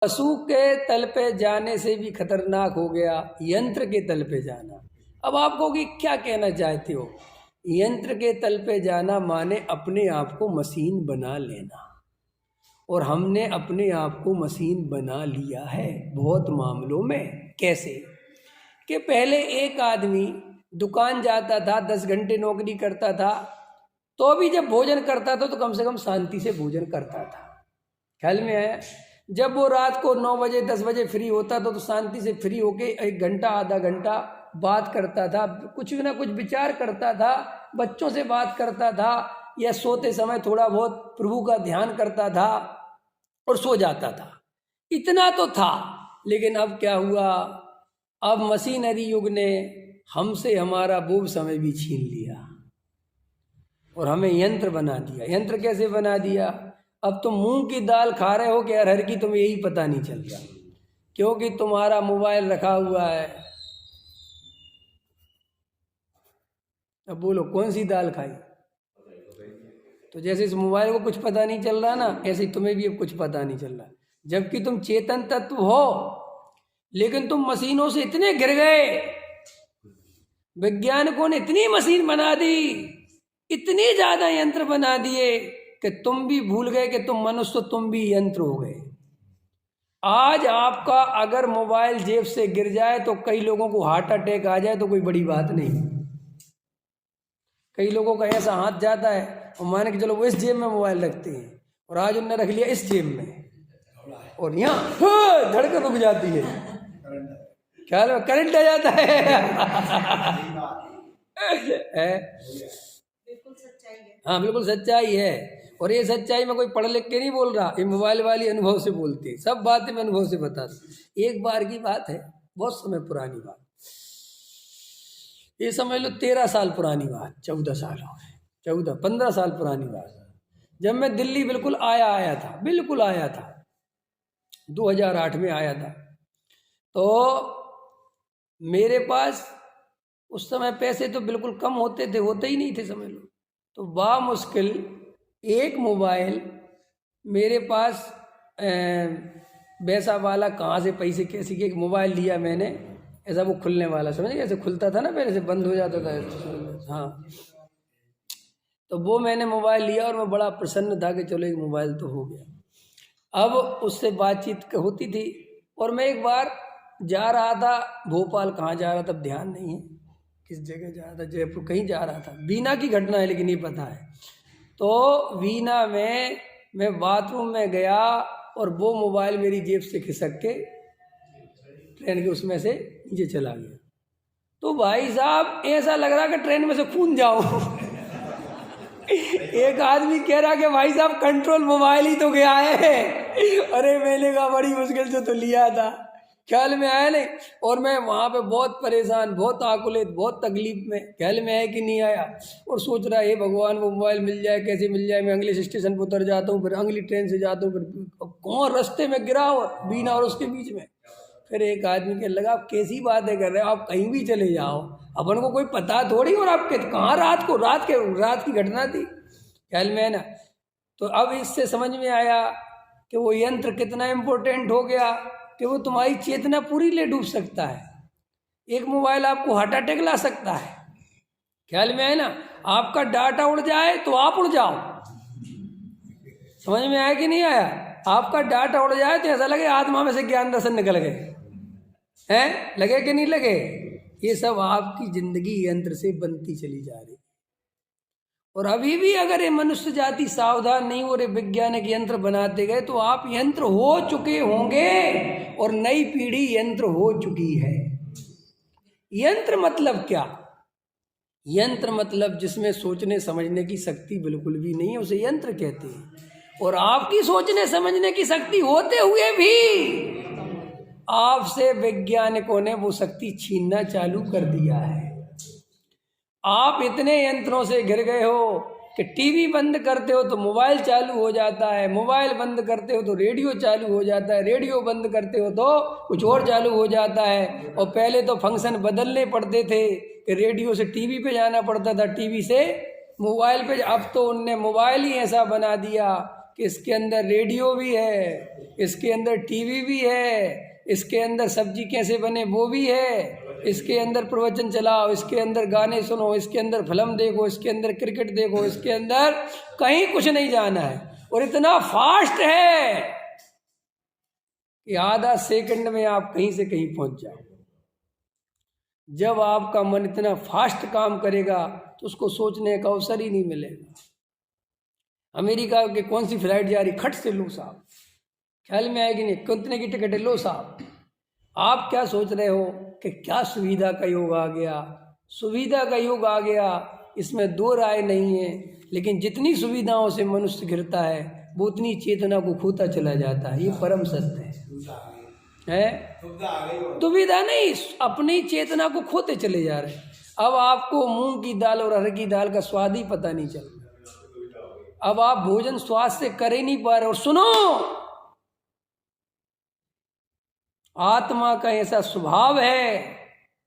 पशु के तल पे जाने से भी खतरनाक हो गया यंत्र के तल पे जाना। अब आप कहोगे क्या कहना चाहते हो? यंत्र के तल पे जाना माने अपने आप को मशीन बना लेना, और हमने अपने आप को मशीन बना लिया है बहुत मामलों में। कैसे कि पहले एक आदमी दुकान जाता था, 10 घंटे नौकरी करता था, तो भी जब भोजन करता था तो कम से कम शांति से भोजन करता था। ख्याल में आया? जब वो रात को 9 बजे 10 बजे फ्री होता था तो शांति से फ्री होके 1 घंटा आधा घंटा बात करता था, कुछ ना कुछ विचार करता था, बच्चों से बात करता था, या सोते समय थोड़ा बहुत प्रभु का ध्यान करता था और सो जाता था। इतना तो था। लेकिन अब क्या हुआ? अब मशीनरी युग ने हमसे हमारा वो समय भी छीन लिया और हमें यंत्र बना दिया। यंत्र कैसे बना दिया? अब तुम मूंग की दाल खा रहे हो कि अरहर की, तुम्हें यही पता नहीं चल रहा, क्योंकि तुम्हारा मोबाइल रखा हुआ है। अब बोलो कौन सी दाल खाई? तो जैसे इस मोबाइल को कुछ पता नहीं चल रहा ना, ऐसे ही तुम्हें भी अब कुछ पता नहीं चल रहा, जबकि तुम चेतन तत्व हो। लेकिन तुम मशीनों से इतने घिर गए, वैज्ञानिकों ने इतनी मशीन बना दी, इतनी ज्यादा यंत्र बना दिए कि तुम भी भूल गए कि तुम मनुष्य, तो तुम भी यंत्र हो गए। आज आपका अगर मोबाइल जेब से गिर जाए तो कई लोगों को हार्ट अटैक आ जाए तो कोई बड़ी बात नहीं। कई लोगों का ऐसा हाथ जाता है और मान के चलो वो इस जेब में मोबाइल रखते हैं, और आज उन्होंने रख लिया इस जेब में, और यहाँ धड़कन रुक जाती है, ख्याल में करंट आ जाता है। हाँ बिल्कुल सच्चाई है। और ये सच्चाई में कोई पढ़ लिख के नहीं बोल रहा, ये मोबाइल वाली अनुभव से बोलते, सब बातें मैं अनुभव से बताता। एक बार की बात है, बहुत समय पुरानी बात, ये समझ लो 13 साल पुरानी बात, 14 साल हो गए, 15 साल पुरानी बात। जब मैं दिल्ली बिल्कुल आया था, बिल्कुल आया था, 2008 में आया था, तो मेरे पास उस समय पैसे तो बिल्कुल कम होते थे, होते ही नहीं थे समझ लो। तो बामुश्किल एक मोबाइल मेरे पास, वैसा वाला कहाँ से पैसे कैसे के, एक मोबाइल लिया मैंने, ऐसा वो खुलने वाला, समझ गए, ऐसे खुलता था ना, पहले से बंद हो जाता था। हाँ, तो वो मैंने मोबाइल लिया और मैं बड़ा प्रसन्न था कि चलो एक मोबाइल तो हो गया। अब उससे बातचीत होती थी, और मैं एक बार जा रहा था भोपाल, कहाँ जा रहा था तब ध्यान नहीं है, किस जगह जा रहा था, जयपुर कहीं जा रहा था। बीना की घटना है लेकिन ये पता है। तो बीना में मैं बाथरूम में गया और वो मोबाइल मेरी जेब से खिसक के ट्रेन के उसमें से नीचे चला गया। तो भाई साहब ऐसा लग रहा कि ट्रेन में से कूद जाओ। एक आदमी कह रहा कि भाई साहब कंट्रोल मोबाइल ही तो गया है। अरे मैंने कहा बड़ी मुश्किल से तो लिया था, ख्याल में आया नहीं। और मैं वहाँ पे बहुत परेशान, बहुत आकुलित, बहुत तकलीफ में, ख्याल में आया कि नहीं आया, और सोच रहा है भगवान वो मोबाइल मिल जाए, कैसे मिल जाए। मैं अगले स्टेशन पर उतर जाता हूँ, फिर अगली ट्रेन से जाता हूँ, फिर कौन रास्ते में गिरा और बीना और उसके बीच में। फिर एक आदमी के लगा आप कैसी बातें कर रहे हो, आप कहीं भी चले जाओ, अपन को कोई पता थोड़ी, और आपके कहाँ रात की घटना थी, ख्याल में है ना। तो अब इससे समझ में आया कि वो यंत्र कितना इम्पोर्टेंट हो गया, कि वो तुम्हारी चेतना पूरी ले डूब सकता है। एक मोबाइल आपको हार्ट अटैक ला सकता है, ख्याल में है ना। आपका डाटा उड़ जाए तो आप उड़ जाओ, समझ में आया कि नहीं आया। आपका डाटा उड़ जाए तो ऐसा लगे आत्मा में से ज्ञान दर्शन निकल गए हैं, लगे कि नहीं लगे। ये सब आपकी जिंदगी यंत्र से बनती चली जा रही। और अभी भी अगर ये मनुष्य जाति सावधान नहीं हो रहे, वैज्ञानिक यंत्र बनाते गए, तो आप यंत्र हो चुके होंगे और नई पीढ़ी यंत्र हो चुकी है। यंत्र मतलब क्या? यंत्र मतलब जिसमें सोचने समझने की शक्ति बिल्कुल भी नहीं है, उसे यंत्र कहते हैं। और आपकी सोचने समझने की शक्ति होते हुए भी आपसे वैज्ञानिकों ने वो शक्ति छीनना चालू कर दिया है। आप इतने यंत्रों से घिर गए हो कि टीवी बंद करते हो तो मोबाइल चालू हो जाता है, मोबाइल बंद करते हो तो रेडियो चालू हो जाता है, रेडियो बंद करते हो तो कुछ और चालू हो जाता है। और पहले तो फंक्शन बदलने पड़ते थे कि रेडियो से टीवी पे जाना पड़ता था, टीवी से मोबाइल पे। अब तो उनने मोबाइल ही ऐसा बना दिया कि इसके अंदर रेडियो भी है, इसके अंदर टीवी भी है, इसके अंदर सब्जी कैसे बने वो भी है, इसके अंदर प्रवचन चलाओ, इसके अंदर गाने सुनो, इसके अंदर फिल्म देखो, इसके अंदर क्रिकेट देखो, इसके अंदर कहीं कुछ नहीं जाना है। और इतना फास्ट है कि आधा सेकंड में आप कहीं से कहीं पहुंच जाओ। जब आपका मन इतना फास्ट काम करेगा तो उसको सोचने का अवसर ही नहीं मिलेगा। अमेरिका के कौन सी फ्लाइट जा रही, खट से लो साहब, ख्याल में आएगी नहीं, कितने की टिकट है, लो साहब। आप क्या सोच रहे हो कि क्या सुविधा का युग आ गया, सुविधा का युग आ गया, इसमें दो राय नहीं है। लेकिन जितनी सुविधाओं से मनुष्य घिरता है वो उतनी चेतना को खोता चला जाता है। ये परम सत्य है। दुविधा नहीं, अपनी चेतना को खोते चले जा रहे हैं। अब आपको मूंग की दाल और अरहर की दाल का स्वाद ही पता नहीं चल रहा। अब आप भोजन स्वाद से कर ही नहीं पा रहे। और सुनो, आत्मा का ऐसा स्वभाव है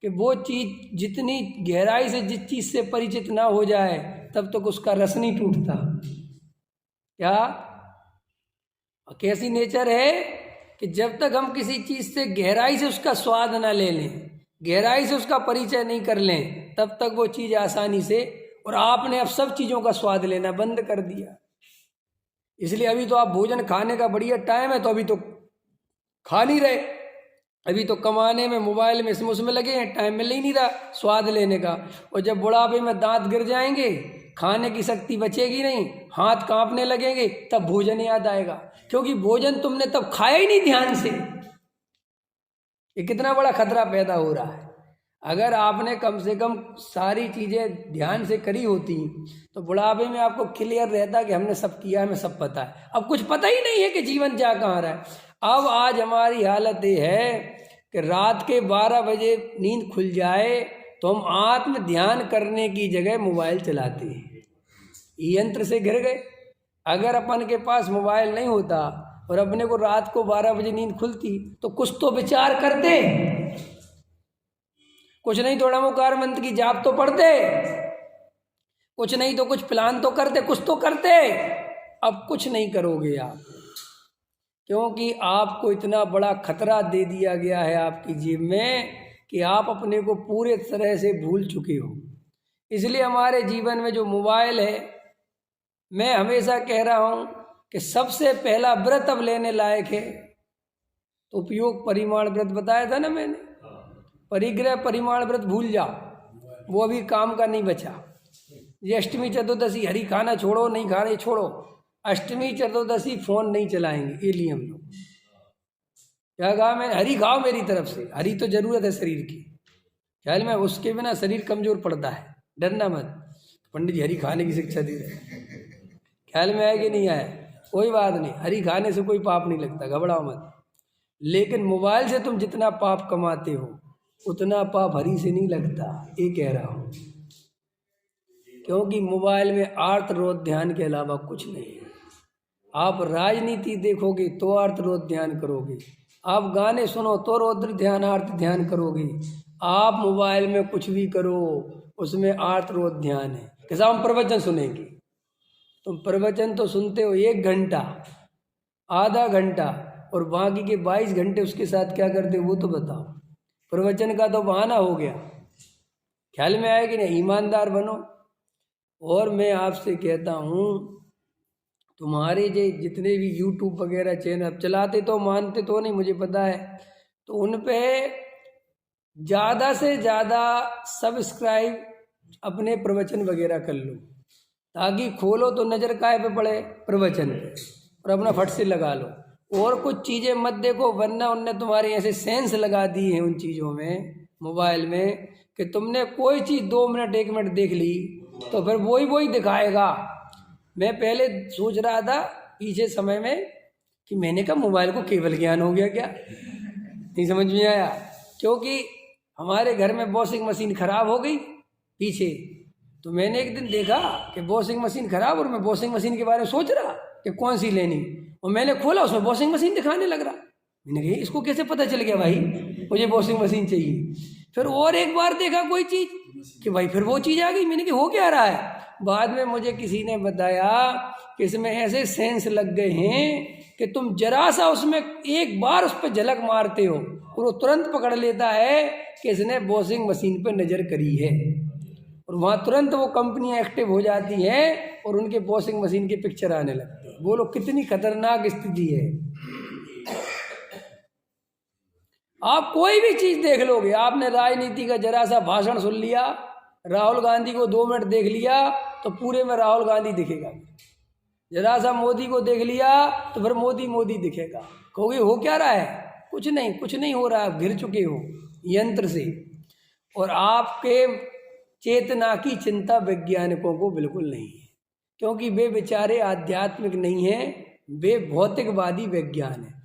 कि वो चीज जितनी गहराई से जिस चीज से परिचित ना हो जाए तब तक उसका रस नहीं टूटता। क्या कैसी नेचर है कि जब तक हम किसी चीज से गहराई से उसका स्वाद ना ले लें, गहराई से उसका परिचय नहीं कर लें, तब तक वो चीज आसानी से। और आपने अब सब चीजों का स्वाद लेना बंद कर दिया। इसलिए अभी तो आप भोजन खाने का बढ़िया टाइम है तो अभी तो खा नहीं रहे, अभी तो कमाने में मोबाइल में उसमें लगे हैं, टाइम मिल ही नहीं रहा स्वाद लेने का। और जब बुढ़ापे में दांत गिर जाएंगे, खाने की शक्ति बचेगी नहीं, हाथ कांपने लगेंगे, तब भोजन याद आएगा। क्योंकि भोजन तुमने तब खाया ही नहीं ध्यान से। ये कितना बड़ा खतरा पैदा हो रहा है। अगर आपने कम से कम सारी चीजें ध्यान से करी होती तो बुढ़ापे में आपको क्लियर रहता कि हमने सब किया, हमें सब पता है। अब कुछ पता ही नहीं है कि जीवन जा कहाँ रहा है। अब आज हमारी हालत ये है कि रात के 12 बजे नींद खुल जाए तो हम आत्म ध्यान करने की जगह मोबाइल चलाते हैं। यंत्र से घिर गए। अगर अपन के पास मोबाइल नहीं होता और अपने को रात को 12 बजे नींद खुलती तो कुछ तो विचार करते, कुछ नहीं थोड़ा मुकार मंत्र की जाप तो पढ़ते, कुछ नहीं तो कुछ प्लान तो करते, कुछ तो करते। अब कुछ नहीं करोगे आप, क्योंकि आपको इतना बड़ा खतरा दे दिया गया है आपकी जेब में कि आप अपने को पूरे तरह से भूल चुके हो। इसलिए हमारे जीवन में जो मोबाइल है, मैं हमेशा कह रहा हूँ कि सबसे पहला व्रत अब लेने लायक है तो उपयोग परिमाण व्रत बताया था ना मैंने। परिग्रह परिमाण व्रत भूल जाओ, वो अभी काम का नहीं बचा। ये अष्टमी चतुर्दशी हरी खाना छोड़ो, नहीं खाने छोड़ो। अष्टमी चतुर्दशी फोन नहीं चलाएंगे, ये लिए हम लोग। क्या कहा मैंने? हरी खाओ मेरी तरफ से, हरी तो जरूरत है शरीर की। ख्याल में उसके बिना शरीर कमजोर पड़ता है, डरना मत। पंडित जी हरी खाने की शिक्षा दी रहे, ख्याल में आए कि नहीं आए? कोई बात नहीं, हरी खाने से कोई पाप नहीं लगता, घबराओ मत। लेकिन मोबाइल से तुम जितना पाप कमाते हो उतना पाप हरी से नहीं लगता, ये कह रहा हूँ। क्योंकि मोबाइल में आर्त रोध ध्यान के अलावा कुछ नहीं है। आप राजनीति देखोगे तो आर्त रोध ध्यान करोगे, आप गाने सुनो तो रौद्र ध्यान आर्त ध्यान करोगे, आप मोबाइल में कुछ भी करो उसमें आर्त रोध ध्यान है। कैसा हम प्रवचन सुनेंगे, तुम प्रवचन तो सुनते हो 1 घंटा, आधा घंटा, और बाकी के 22 घंटे उसके साथ क्या करते हो वो तो बताओ। प्रवचन का तो बहाना हो गया। ख्याल में आया कि नहीं? ईमानदार बनो। और मैं आपसे कहता हूँ, तुम्हारे जितने भी यूट्यूब वगैरह चैनल चलाते तो मानते तो नहीं, मुझे पता है, तो उन पे ज़्यादा से ज़्यादा सब्सक्राइब अपने प्रवचन वगैरह कर लो, ताकि खोलो तो नज़र काहे पे पड़े? प्रवचन पे, और अपना फट से लगा लो। और कुछ चीज़ें मत देखो, वरना उनने तुम्हारे ऐसे सेंस लगा दी है उन चीज़ों में, मोबाइल में, कि तुमने कोई चीज़ 2 मिनट 1 मिनट देख ली तो फिर वही दिखाएगा। मैं पहले सोच रहा था पीछे समय में कि मैंने कहा मोबाइल को केवल ज्ञान हो गया क्या, नहीं समझ में आया। क्योंकि हमारे घर में वॉशिंग मशीन ख़राब हो गई पीछे, तो मैंने एक दिन देखा कि वॉशिंग मशीन ख़राब, और मैं वॉशिंग मशीन के बारे में सोच रहा कि कौन सी लेनी, और मैंने खोला उसमें वॉशिंग मशीन दिखाने लग रहा। मैंने कहा इसको कैसे पता चल गया भाई मुझे वॉशिंग मशीन चाहिए। फिर और एक बार देखा कोई चीज कि भाई फिर वो चीज आ गई। मैंने कि हो क्या रहा है। बाद में मुझे किसी ने बताया कि इसमें ऐसे सेंस लग गए हैं कि तुम जरा सा उसमें एक बार उस पर झलक मारते हो और वो तुरंत पकड़ लेता है कि इसने वॉशिंग मशीन पर नजर करी है, और वहाँ तुरंत वो कंपनियां एक्टिव हो जाती हैं और उनके वॉशिंग मशीन के पिक्चर आने लगते हैं। बोलो कितनी खतरनाक स्थिति है। आप कोई भी चीज देख लोगे, आपने राजनीति का जरा सा भाषण सुन लिया, राहुल गांधी को 2 मिनट देख लिया तो पूरे में राहुल गांधी दिखेगा। जरा सा मोदी को देख लिया तो फिर मोदी मोदी दिखेगा। कहोगे हो क्या रहा है? कुछ नहीं, कुछ नहीं हो रहा है। घिर चुके हो यंत्र से। और आपके चेतना की चिंता वैज्ञानिकों को बिल्कुल नहीं है, क्योंकि वे बेचारे आध्यात्मिक नहीं हैं, वे भौतिकवादी वैज्ञान हैं।